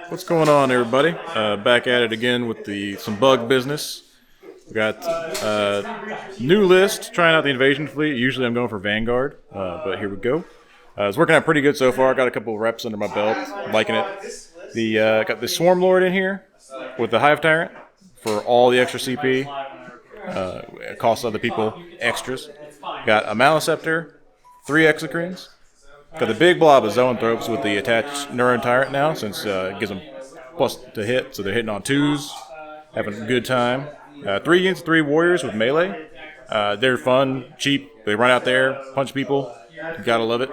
What's going on, everybody? Back at it again with some bug business. We got new list, trying out the invasion fleet. Usually I'm going for Vanguard, but here we go. It's working out pretty good so far. I got a couple of reps under my belt, liking it. Got the Swarm Lord in here with the Hive Tyrant for all the extra CP. It costs other people extras. Got a Maliceptor, 3 Exocrines. Got the big blob of Zoanthropes with the attached Neuron Tyrant now, since it gives them plus to hit, so they're hitting on 2s, having a good time. 3 units, 3 warriors with melee. They're fun, cheap. They run out there, punch people. You gotta love it.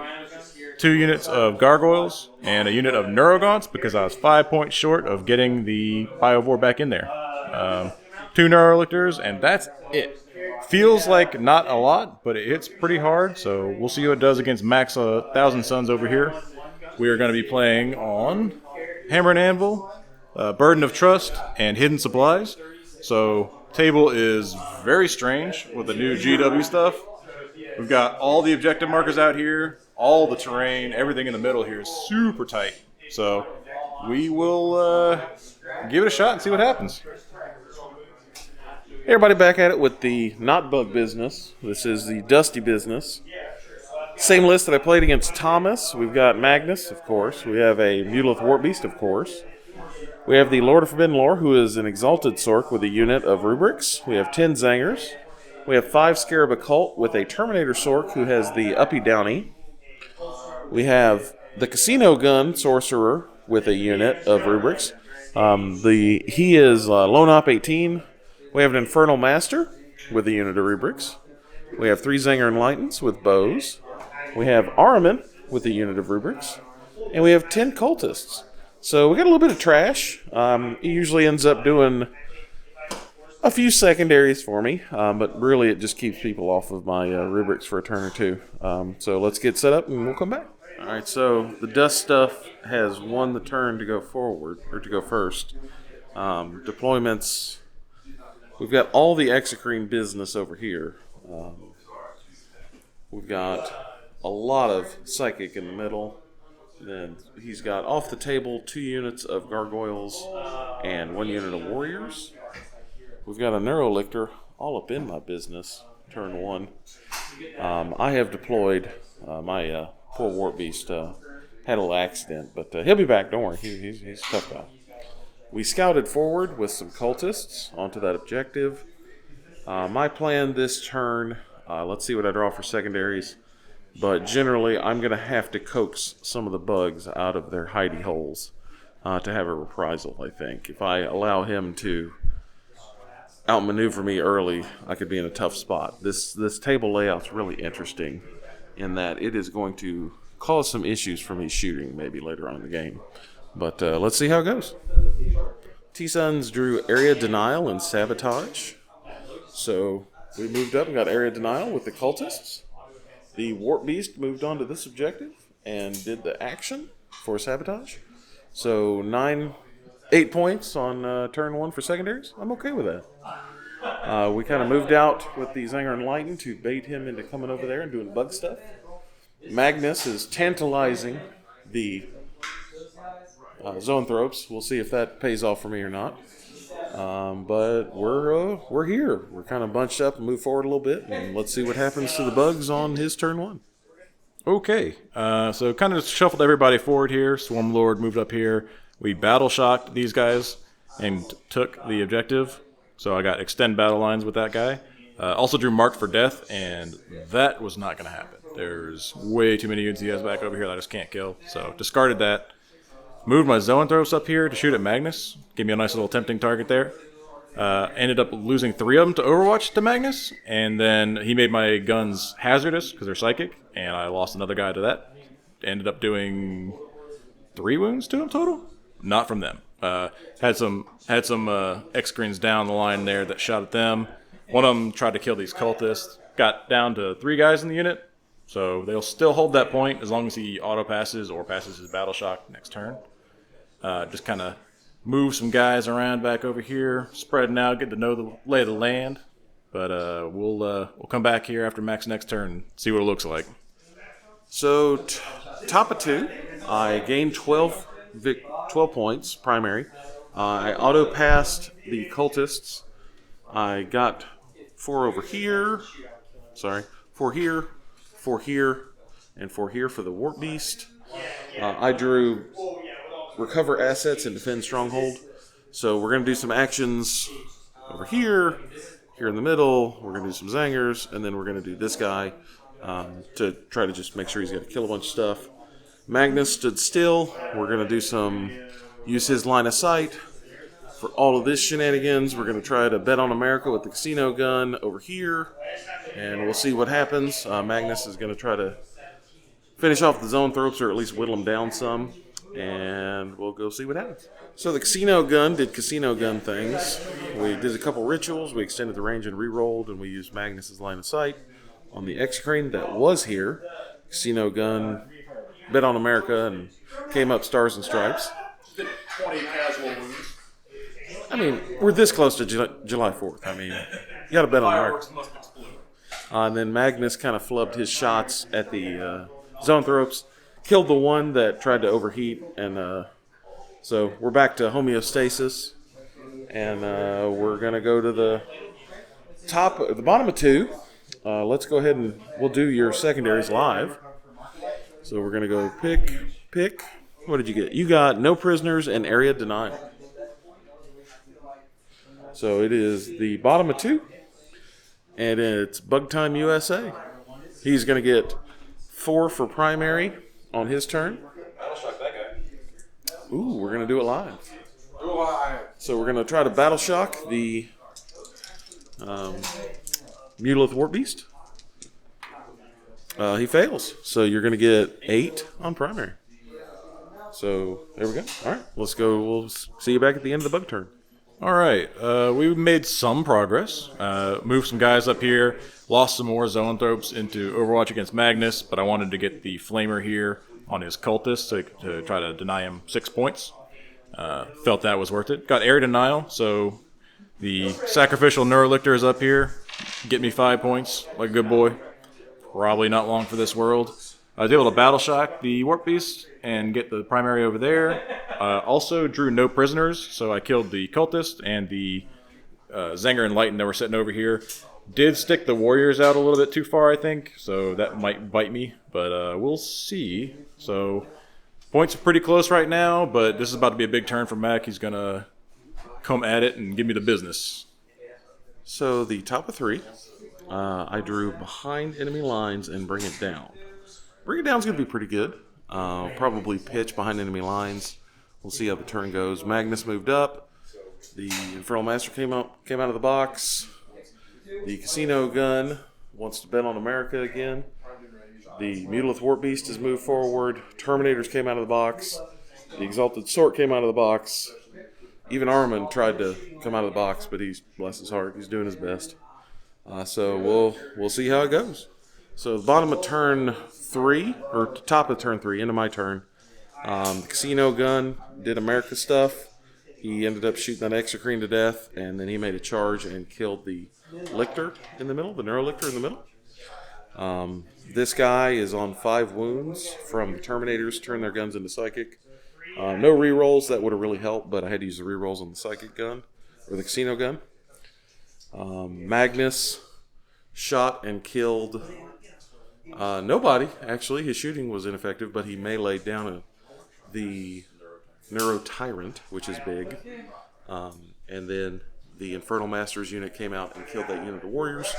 2 units of Gargoyles and a unit of Neurogaunts because I was 5 points short of getting the Biovore back in there. 2 Neurolictors, and that's it. Feels like not a lot, but it hits pretty hard, so we'll see what it does against Max 1,000 Suns over here. We are going to be playing on Hammer and Anvil, Burden of Trust, and Hidden Supplies. So, table is very strange with the new GW stuff. We've got all the objective markers out here, all the terrain, everything in the middle here is super tight. So, we will give it a shot and see what happens. Hey everybody, back at it with the not bug business. This is the Dusty business. Same list that I played against Thomas. We've got Magnus, of course. We have a Mulith Warpbeast, of course. We have the Lord of Forbidden Lore, who is an Exalted Sork with a unit of Rubrics. We have 10 Zangers. We have 5 Scarab Occult with a Terminator Sork who has the Uppy Downy. We have the Casino Gun Sorcerer with a unit of Rubrics. He is Lone Op 18. We have an Infernal Master with a unit of Rubrics. We have 3 Zanger Enlightens with bows. We have Ahriman with a unit of Rubrics. And we have 10 Cultists. So we got a little bit of trash. He usually ends up doing a few secondaries for me, but really it just keeps people off of my Rubrics for a turn or two. So let's get set up and we'll come back. All right, so the dust stuff has won the turn to go forward, or to go first. Deployments... We've got all the Exocrine business over here. We've got a lot of Psychic in the middle. Then he's got off the table 2 units of Gargoyles and 1 unit of Warriors. We've got a Neurolictor all up in my business, turn 1. I have deployed my poor Warpbeast. Had a little accident, but he'll be back, don't worry. He's a tough guy. We scouted forward with some cultists onto that objective. My plan this turn, let's see what I draw for secondaries, but generally I'm going to have to coax some of the bugs out of their hidey holes to have a reprisal, I think. If I allow him to outmaneuver me early, I could be in a tough spot. This table layout's really interesting in that it is going to cause some issues for me shooting maybe later on in the game. But let's see how it goes. T-Suns drew Area Denial and Sabotage. So we moved up and got Area Denial with the Cultists. The Warp Beast moved on to this objective and did the action for Sabotage. So 8 points on turn 1 for secondaries. I'm okay with that. We kind of moved out with the Zanger Enlightened to bait him into coming over there and doing bug stuff. Magnus is tantalizing the Zoanthropes. We'll see if that pays off for me or not. But we're here. We're kind of bunched up and move forward a little bit, and let's see what happens to the bugs on his turn 1. Okay, so kind of shuffled everybody forward here. Swarm Lord moved up here. We battle shocked these guys and took the objective. So I got extend battle lines with that guy. Also drew Marked for Death, and that was not going to happen. There's way too many units he has back over here that I just can't kill. So discarded that. Moved my Zoanthropes up here to shoot at Magnus. Gave me a nice little tempting target there. Ended up losing 3 of them to Overwatch to Magnus. And then he made my guns hazardous because they're psychic. And I lost another guy to that. Ended up doing 3 wounds to him total. Not from them. Had some Exocrines down the line there that shot at them. One of them tried to kill these cultists. Got down to 3 guys in the unit. So they'll still hold that point as long as he auto passes or passes his battle shock next turn. Just kind of move some guys around back over here, spreading out, get to know the lay of the land. but we'll come back here after Mac's next turn and see what it looks like. So, top of 2, I gained 12 points, primary. I auto-passed the cultists. I got 4 over here. Sorry, 4 here, 4 here, and 4 here for the Warp Beast. I drew recover assets and defend stronghold. So we're going to do some actions over here, here in the middle. We're going to do some zangers, and then we're going to do this guy to try to just make sure he's going to kill a bunch of stuff. Magnus stood still. We're going to do use his line of sight. For all of this shenanigans, we're going to try to bet on America with the casino gun over here, and we'll see what happens. Magnus is going to try to finish off the zone thropes, or at least whittle them down some, and we'll go see what happens. So the casino gun did casino gun things. We did a couple rituals, we extended the range and re-rolled, and we used Magnus's line of sight on the Execrane that was here. Casino gun bet on America and came up stars and stripes. 20 casual wounds. I mean, we're this close to July 4th. I mean, you got to bet on America. And then Magnus kind of flubbed his shots at the zone thropes, killed the one that tried to overheat, and so we're back to homeostasis, and we're going to go to the bottom of 2. Let's go ahead and we'll do your secondaries live. So we're going to go pick. What did you get? You got no prisoners and area denial. So it is the bottom of 2, and it's Bug Time USA. He's going to get 4 for primary on his turn. Ooh, we're going to do it live. So we're going to try to Battle Shock the Mutalith Warp Beast. He fails. So you're going to get 8 on primary. So there we go. All right, let's go. We'll see you back at the end of the bug turn. All right, we made some progress. Moved some guys up here, lost some more zoanthropes into Overwatch against Magnus, but I wanted to get the Flamer here on his cultist to try to deny him 6 points. Felt that was worth it. Got Air Denial, so the Sacrificial Neurolictor is up here. Get me 5 points, like a good boy. Probably not long for this world. I was able to Battle Shock the Warp Beast and get the primary over there. Also drew no prisoners, so I killed the Cultist and the Zanger and Lighten that were sitting over here. Did stick the Warriors out a little bit too far, I think, so that might bite me, but we'll see. So points are pretty close right now, but this is about to be a big turn for Mac. He's going to come at it and give me the business. So the top of 3, I drew behind enemy lines and bring it down. Bring it down is going to be pretty good. Probably pitch behind enemy lines. We'll see how the turn goes. Magnus moved up. The Infernal Master came out of the box. The Casino Gun wants to bet on America again. The Mutalith Warp Beast has moved forward. Terminators came out of the box. The Exalted Sort came out of the box. Even Armin tried to come out of the box, but he's, bless his heart, he's doing his best. So we'll see how it goes. So the bottom of turn 3, or top of turn 3, into my turn. The Casino Gun did America stuff. He ended up shooting that Execrane to death, and then he made a charge and killed the Lictor in the middle, the Neurolictor in the middle. This guy is on 5 wounds from the Terminators, turn their guns into Psychic. No rerolls, that would have really helped, but I had to use the rerolls on the Psychic gun, or the Casino Gun. Magnus shot and killed nobody, actually. His shooting was ineffective, but he meleeed down the Neuro Tyrant, which is big. And then the Infernal Masters unit came out and killed that unit of Warriors.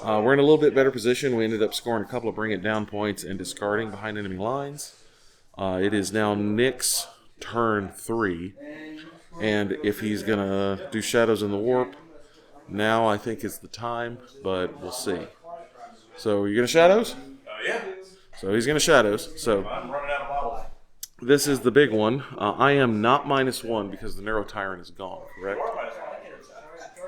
We're in a little bit better position. We ended up scoring a couple of Bring It Down points and discarding behind enemy lines. It is now Nick's turn 3. And if he's going to do Shadows in the Warp, now I think is the time, but we'll see. So, are you going to Shadows? Yeah. So, he's going to Shadows. So, I'm running out of bottles. This is the big one. I am not -1 because the Neuro Tyrant is gone, correct?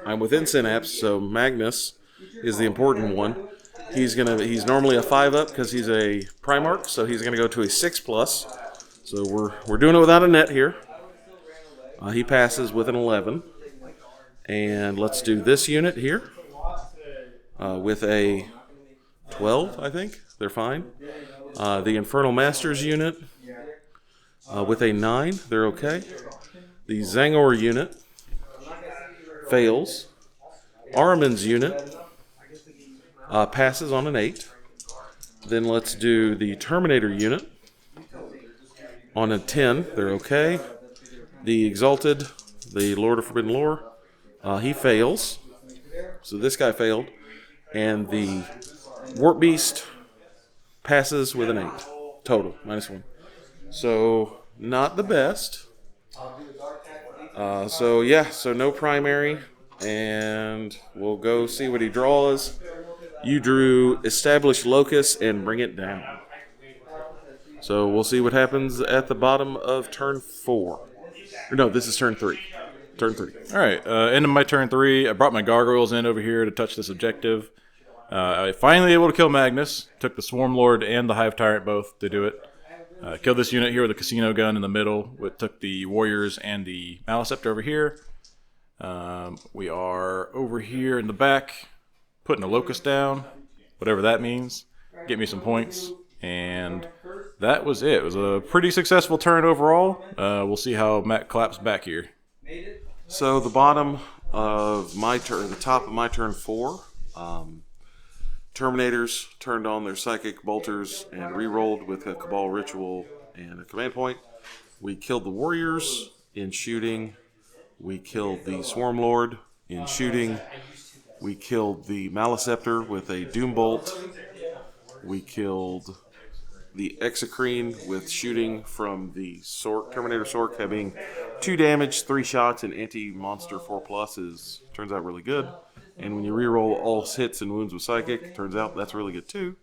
I'm within Synapse, so Magnus is the important one. He's normally a 5-up because he's a Primarch, so he's gonna go to a 6+. So we're doing it without a net here. He passes with an 11. And let's do this unit here. with a 12, I think. They're fine. The Infernal Masters unit with a 9. They're okay. The Zangor unit fails. Ahriman's unit passes on an 8. Then let's do the Terminator unit on a 10. They're okay. The Exalted, the Lord of Forbidden Lore, he fails. So this guy failed. And the Warp Beast passes with an 8. Total, -1. So, not the best. So no primary. And we'll go see what he draws. You drew Establish Locus and Bring It Down. So we'll see what happens at the bottom of turn 4. No, this is turn 3. Turn 3. All right, end of my turn 3. I brought my gargoyles in over here to touch this objective. I finally able to kill Magnus. Took the Swarm Lord and the Hive Tyrant both to do it. Killed this unit here with a casino gun in the middle. Took the Warriors and the Maleceptor over here. We are over here in the back, putting a Locust down, whatever that means. Get me some points. And that was it. It was a pretty successful turn overall. We'll see how Matt claps back here. So the bottom of my turn, the top of my turn 4, Terminators turned on their Psychic Bolters and re-rolled with a Cabal Ritual and a command point. We killed the Warriors in shooting. We killed the Swarm Lord in shooting. We killed the Maleceptor with a Doom Bolt. We killed the Exocrine with shooting from the Sork, Terminator Sork, having 2 damage, 3 shots, and anti-monster 4+ turns out really good. And when you reroll all hits and wounds with Psychic, turns out that's really good too.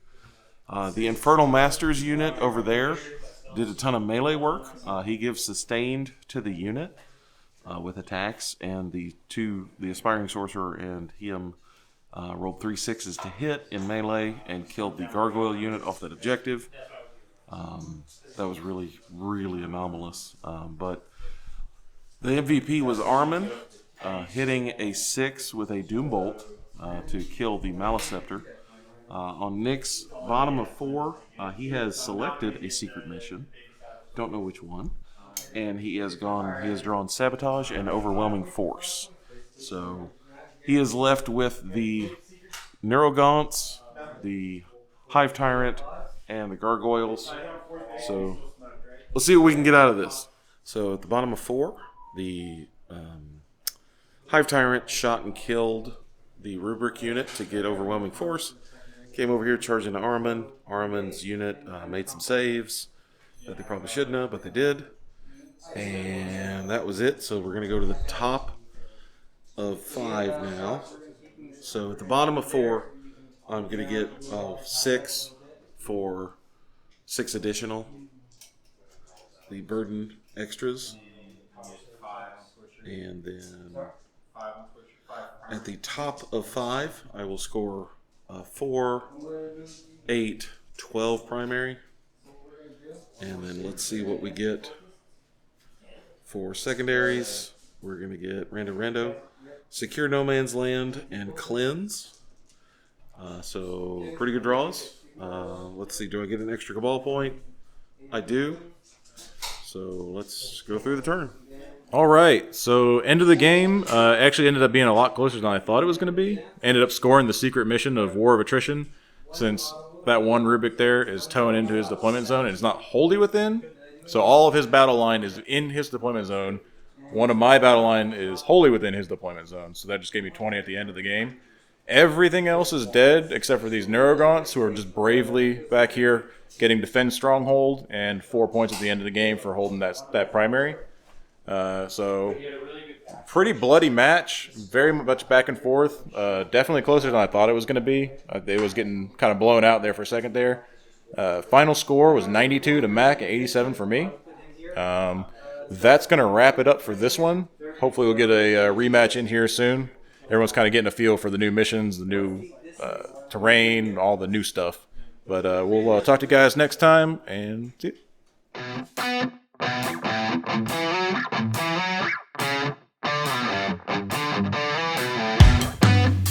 The Infernal Masters unit over there did a ton of melee work. He gives sustained to the unit with attacks, and the Aspiring Sorcerer and him rolled 3 6s to hit in melee and killed the Gargoyle unit off that objective. That was really, really anomalous. But the MVP was Armin, hitting a 6 with a Doom Bolt to kill the Maleceptor. On Nick's bottom of 4, he has selected a secret mission. Don't know which one. And he has drawn Sabotage and Overwhelming Force. So he is left with the Neurogaunts, the Hive Tyrant, and the Gargoyles. So let's see what we can get out of this. So at the bottom of 4, the Hive Tyrant shot and killed the Rubric unit to get Overwhelming Force. Came over here charging to Armin. Armin's unit made some saves that they probably shouldn't have, but they did. And that was it. So we're going to go to the top of 5 now. So at the bottom of 4, I'm going to get 6 for 6 additional. The Burden extras. And then at the top of 5, I will score 4, 8, 12 primary. And then let's see what we get for secondaries. We're going to get Rando, Secure No Man's Land, and Cleanse. So pretty good draws. Let's see, do I get an extra Cabal point? I do. So let's go through the turn. All right, so end of the game actually ended up being a lot closer than I thought it was going to be. Ended up scoring the secret mission of War of Attrition, since that one Rubik there is towing into his deployment zone and it's not wholly within. So all of his battle line is in his deployment zone. One of my battle line is wholly within his deployment zone, so that just gave me 20 at the end of the game. Everything else is dead except for these Neurogaunts, who are just bravely back here getting Defend Stronghold and 4 points at the end of the game for holding that primary. So pretty bloody match, very much back and forth. Definitely closer than I thought it was going to be. It was getting kind of blown out there for a second there. Final score was 92 to Mac and 87 for me. That's going to wrap it up for this one. Hopefully we'll get a rematch in here soon. Everyone's kind of getting a feel for the new missions, the new terrain, all the new stuff. But we'll talk to you guys next time, and see you.